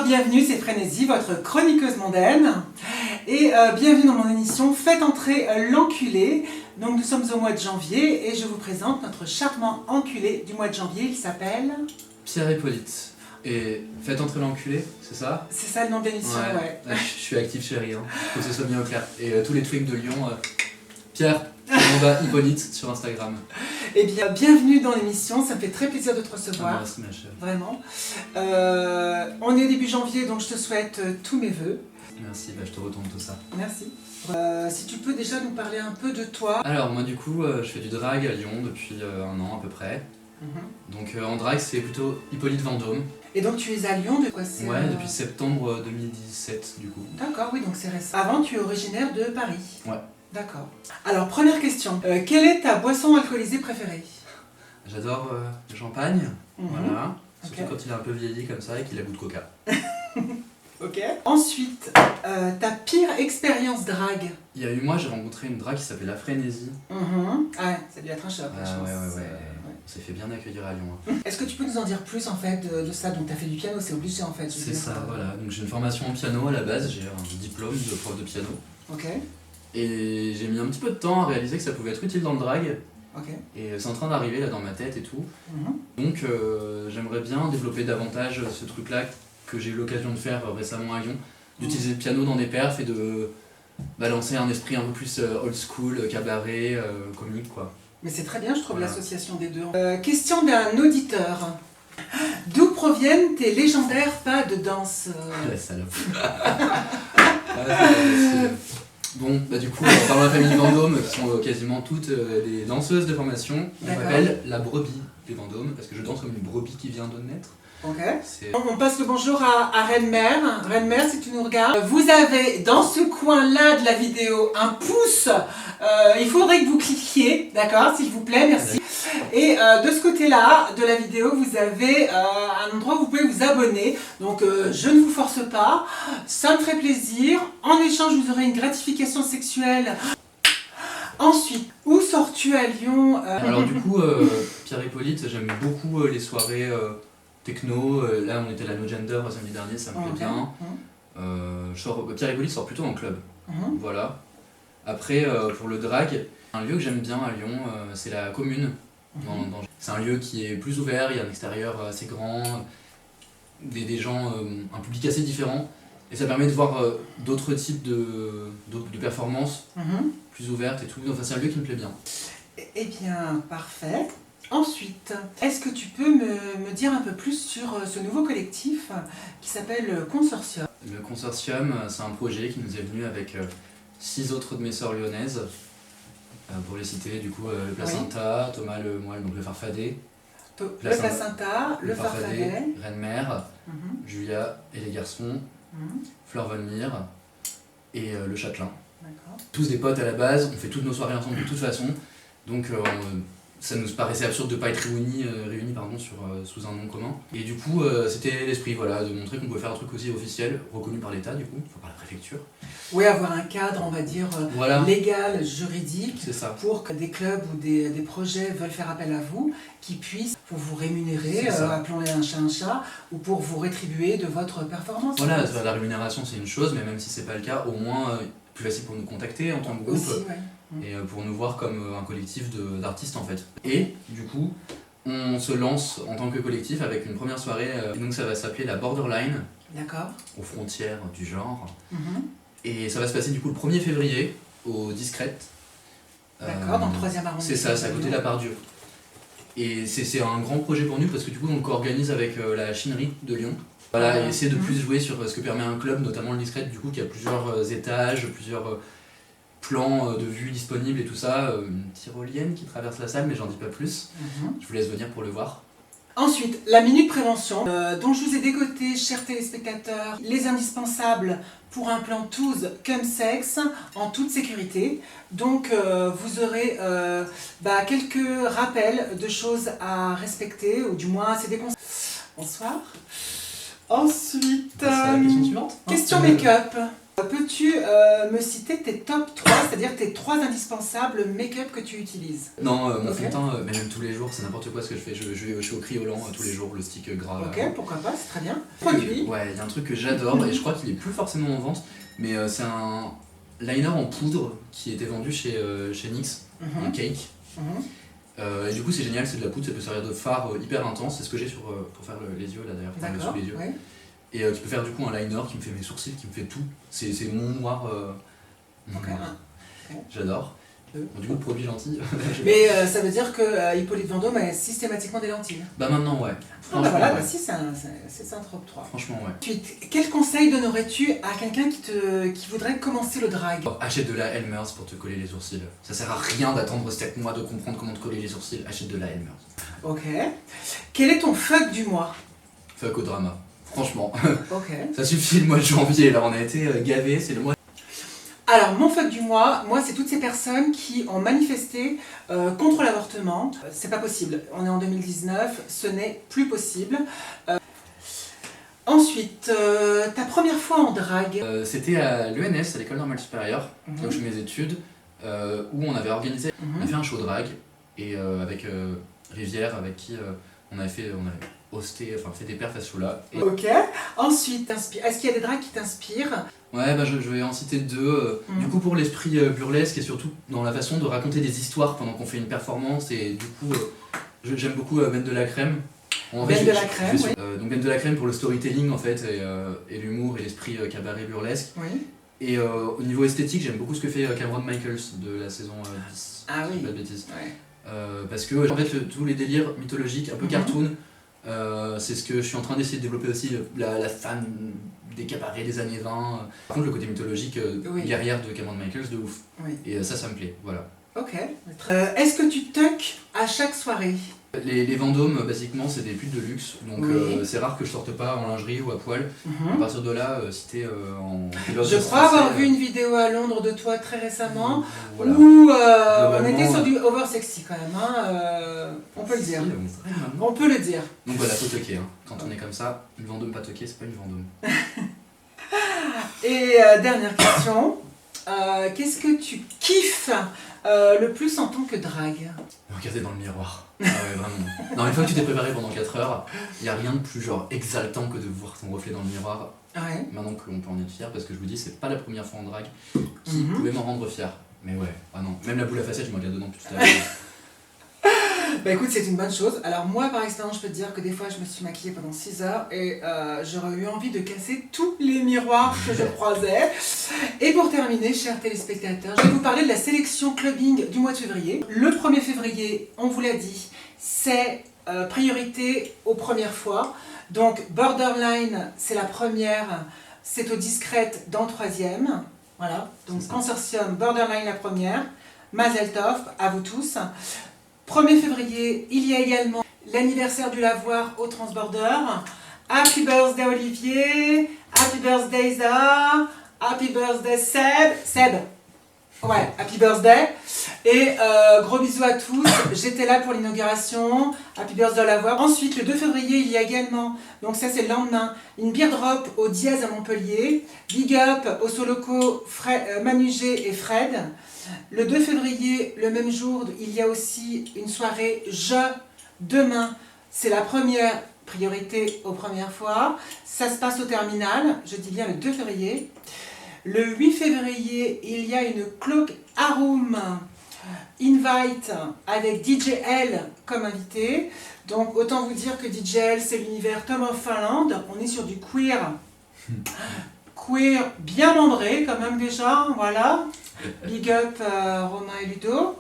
bienvenue, c'est Frénésie, votre chroniqueuse mondaine. Et bienvenue dans mon émission Faites entrer l'enculé. Donc nous sommes au mois de janvier et je vous présente notre charmant enculé du mois de janvier. Il s'appelle... Pierre-Hippolyte. Et Faites entrer l'enculé, c'est ça? C'est ça le nom de l'émission, ouais. Là, je suis actif chérie, hein. Faut que ce soit bien au clair. Et tous les tweets de Lyon, Pierre-Hippolyte sur Instagram. Eh bien, bienvenue dans l'émission, ça me fait très plaisir de te recevoir. Merci ma chère. Vraiment. On est début janvier, donc je te souhaite tous mes vœux. Merci, je te retourne tout ça. Merci. Si tu peux déjà nous parler un peu de toi. Alors moi du coup, je fais du drag à Lyon depuis un an à peu près. Donc en drag c'est plutôt Hippolyte Vendôme. Et donc tu es à Lyon de quoi c'est Ouais, depuis septembre 2017 du coup. D'accord, oui, donc c'est récent. Avant tu es originaire de Paris. Ouais. D'accord. Alors première question, quelle est ta boisson alcoolisée préférée? J'adore le champagne, voilà. Surtout Ok. quand il est un peu vieilli comme ça et qu'il a goût de coca. Ok. Ensuite, ta pire expérience drague? Il y a eu moi, j'ai rencontré une drague qui s'appelait La Frénésie. Ah ouais, ça devait être un choc, je pense. Ouais. On s'est fait bien accueillir à Lyon. Hein. Est-ce que tu peux nous en dire plus en fait de ça? Donc tu as fait du piano, c'est obligé en fait. C'est ça, voilà. Donc j'ai une formation en piano à la base, j'ai un diplôme de prof de piano. Ok, Et j'ai mis un petit peu de temps à réaliser que ça pouvait être utile dans le drag. ok. Et c'est en train d'arriver là dans ma tête et tout. Donc j'aimerais bien développer davantage ce truc-là que j'ai eu l'occasion de faire récemment à Lyon. D'utiliser le piano dans des perfs et de balancer un esprit un peu plus old school, cabaret, comique quoi. Mais c'est très bien, je trouve Voilà. l'association des deux. Question d'un auditeur. D'où proviennent tes légendaires pas de danse? La salope. Bon, bah du coup, dans la famille Vendôme, qui sont quasiment toutes des danseuses de formation, on D'accord. m'appelle la brebis des Vendôme, parce que je danse comme une brebis qui vient de naître. Ok. C'est... On passe le bonjour à Reine-Mère. Reine-Mère, si tu nous regardes, vous avez dans ce coin-là de la vidéo un pouce. Il faudrait que vous cliquiez, d'accord, s'il vous plaît, merci. Et de ce côté-là de la vidéo, vous avez un endroit où vous pouvez vous abonner. Donc je ne vous force pas, ça me ferait plaisir. En échange, vous aurez une gratification sexuelle. Ensuite, où sors-tu à Lyon? Alors du coup, Pierre-Hippolyte, j'aime beaucoup les soirées techno. Là, on était à la No Gender samedi dernier, ça me plaît bien. Pierre-Hippolyte sort plutôt en club. Voilà. Après, pour le drag, un lieu que j'aime bien à Lyon, c'est la Commune. C'est un lieu qui est plus ouvert, il y a un extérieur assez grand, des gens, un public assez différent. Et ça permet de voir d'autres types de performances plus ouvertes et tout. Enfin, c'est un lieu qui me plaît bien. Eh bien, parfait. Ensuite, est-ce que tu peux me dire un peu plus sur ce nouveau collectif qui s'appelle Consortium? Le Consortium, c'est un projet qui nous est venu avec 6 autres de mes sœurs lyonnaises. Pour les citer, du coup, le Placenta, Thomas le Moelle, donc le Farfadet. Le Placenta, le Farfadet, Reine-Mère, Julia et les garçons, Fleur Von Leer et le Châtelain. Tous des potes à la base, on fait toutes nos soirées ensemble de toute façon. Donc ça nous paraissait absurde de ne pas être réunis sous un nom commun. Et du coup, c'était l'esprit, voilà, de montrer qu'on pouvait faire un truc aussi officiel, reconnu par l'État, du coup, enfin par la préfecture. Oui, avoir un cadre, on va dire, Voilà. légal, juridique, C'est ça. pour que des clubs ou des projets veulent faire appel à vous, qui puissent, pour vous rémunérer, appelons-les un chat, ou pour vous rétribuer de votre performance. Voilà, la rémunération c'est une chose, mais même si c'est pas le cas, au moins plus facile pour nous contacter en tant que groupe. Aussi, ouais. Et pour nous voir comme un collectif d'artistes en fait. Et du coup, on se lance en tant que collectif avec une première soirée, et donc ça va s'appeler la Borderline, D'accord. aux frontières du genre. Et ça va se passer du coup le 1er février au Discrète. D'accord, dans le 3e arrondissement. C'est ça, c'est à côté de la Part-Dieu. Et c'est un grand projet pour nous parce que du coup on le co-organise avec la Chinerie de Lyon. Voilà, et essayer de plus jouer sur ce que permet un club, notamment le Discrète, du coup qui a plusieurs étages, plusieurs plans de vue disponibles et tout ça, une tyrolienne qui traverse la salle, mais j'en dis pas plus. Je vous laisse venir pour le voir. Ensuite, la minute prévention, dont je vous ai dégoté, chers téléspectateurs, les indispensables pour un plan TOOS cum sexe en toute sécurité. Donc vous aurez quelques rappels de choses à respecter, ou du moins c'est des conseils. Bonsoir. Ensuite, C'est la question suivante. question make-up. Peux-tu me citer tes top 3, c'est-à-dire tes 3 indispensables make-up que tu utilises? Non, mon fond de teint, même tous les jours, c'est n'importe quoi ce que je fais. Je suis au criolant tous les jours, le stick gras. Ok, pourquoi pas, c'est très bien. Produit. Ouais, il y a un truc que j'adore et je crois qu'il est plus forcément en vente, mais c'est un liner en poudre qui était vendu chez NYX, un cake. Et du coup c'est génial, c'est de la poudre, ça peut servir de fard hyper intense, c'est ce que j'ai pour faire les yeux là d'ailleurs, D'accord, sous les yeux. ouais. Et tu peux faire du coup un liner qui me fait mes sourcils, qui me fait tout, c'est mon noir. Ok. J'adore. Bon, du coup produit gentil. Mais ça veut dire que Hippolyte Vendôme a systématiquement des lentilles. Bah maintenant ouais. Ah bah voilà, ouais. bah si c'est un top 3. Franchement ouais. Ensuite, quel conseil donnerais-tu à quelqu'un qui voudrait commencer le drag? Achète de la Elmer's pour te coller les sourcils. Ça sert à rien d'attendre 7 mois de comprendre comment te coller les sourcils. Achète de la Elmer's. Ok. Quel est ton fuck du mois? Fuck au drama. Franchement. Ok. Ça suffit le mois de janvier, là on a été gavés, c'est le mois. Alors, mon fuck du mois, moi, c'est toutes ces personnes qui ont manifesté contre l'avortement. C'est pas possible. On est en 2019, ce n'est plus possible. Ensuite, ta première fois en drague. C'était à l'ENS, à l'école normale supérieure, là où je fais mes études, où on avait organisé, on a fait un show drag, et avec Rivière, avec qui on avait hosté, enfin fait des perfs à ce show-là. Et... Ok. Ensuite, est-ce qu'il y a des drags qui t'inspirent? Ouais, bah je vais en citer 2. Du coup, pour l'esprit burlesque et surtout dans la façon de raconter des histoires pendant qu'on fait une performance, et du coup, j'aime beaucoup Ben de la Crème. Ben de la Crème, oui. Donc Ben de la Crème pour le storytelling en fait, et l'humour et l'esprit cabaret burlesque. Oui. Et au niveau esthétique, j'aime beaucoup ce que fait Cameron Michaels de la saison 10. Ah oui. Pas de bêtises. Ouais. Parce que en fait, tous les délires mythologiques, un peu cartoon, c'est ce que je suis en train d'essayer de développer aussi, la fan des cabarets des années 20. Par contre, le côté mythologique guerrière de Cameron Michaels, de ouf. Oui. Et ça me plaît, voilà. Ok. Est-ce que tu tuck à chaque soirée? Les Vendômes, basiquement, c'est des pulls de luxe, donc c'est rare que je sorte pas en lingerie ou à poil. À partir de là, si t'es en pilote je crois avoir vu une vidéo à Londres de toi très récemment, voilà. où on était sur du over sexy quand même, hein, on peut le dire. On peut le dire. Donc voilà, faut toquer, hein. Quand on est comme ça, une Vendôme pas toquée, c'est pas une Vendôme. Et dernière question, qu'est-ce que tu kiffes le plus en tant que drague? Regarder dans le miroir. Ah ouais, vraiment. Non, une fois que tu t'es préparé pendant 4 heures, il y a rien de plus genre exaltant que de voir ton reflet dans le miroir. Ouais. Maintenant qu'on peut en être fier, parce que je vous dis, c'est pas la première fois en drague qui pouvait m'en rendre fier. Mais ouais, ah non, même la boule à facettes, je me regarde dedans depuis tout à l'heure. Bah écoute, c'est une bonne chose. Alors moi, par expérience, je peux te dire que des fois, je me suis maquillée pendant 6 heures et j'aurais eu envie de casser tous les miroirs que je croisais. Et pour terminer, chers téléspectateurs, je vais vous parler de la sélection clubbing du mois de février. Le 1er février, on vous l'a dit, c'est priorité aux premières fois. Donc Borderline, c'est la première, c'est aux discrètes dans le 3e. Voilà, donc Consortium, Borderline la première, Mazel Tov, à vous tous. 1er février, il y a également l'anniversaire du lavoir au Transborder. Happy birthday Olivier, happy birthday Zaha, happy birthday Seb. Ouais, happy birthday. Et gros bisous à tous, j'étais là pour l'inauguration, happy birthday lavoir. Ensuite, le 2 février, il y a également, donc ça c'est le lendemain, une beer drop au Diaz à Montpellier. Big up aux Soloco, Manu G et Fred. Le 2 février, le même jour, il y a aussi une soirée demain. C'est la première priorité aux premières fois. Ça se passe au terminal, je dis bien le 2 février. Le 8 février, il y a une Cloak Arum Invite avec DJL comme invité. Donc autant vous dire que DJL, c'est l'univers Tom of Finland. On est sur du queer. Queer bien membré quand même déjà, voilà. Big up Romain et Ludo.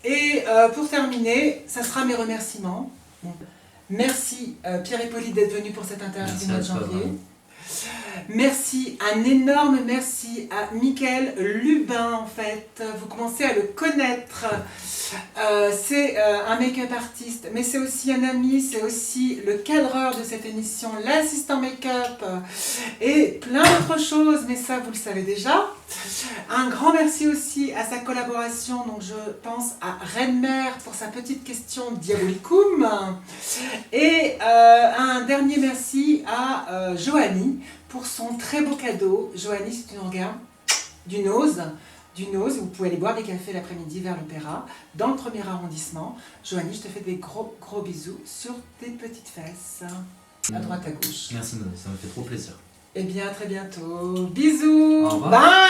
Et pour terminer, ça sera mes remerciements. Merci Pierre-Hippolyte d'être venu pour cette interview du mois de janvier. Merci, un énorme merci à Mickaël Lubin en fait. Vous commencez à le connaître. C'est un make-up artiste, mais c'est aussi un ami, c'est aussi le cadreur de cette émission, l'assistant make-up et plein d'autres choses, mais ça vous le savez déjà. Un grand merci aussi à sa collaboration, donc je pense à Renmer pour sa petite question Diabolicum. Et un dernier merci à Joanie pour son très beau cadeau. Joanie, si tu nous regardes, du Nose, vous pouvez aller boire des cafés l'après-midi vers l'Opéra, dans le 1er arrondissement. Joanie, je te fais des gros bisous sur tes petites fesses, à droite à gauche. Merci Noé, ça me fait trop plaisir. Et bien à très bientôt. Bisous. Au revoir. Bye.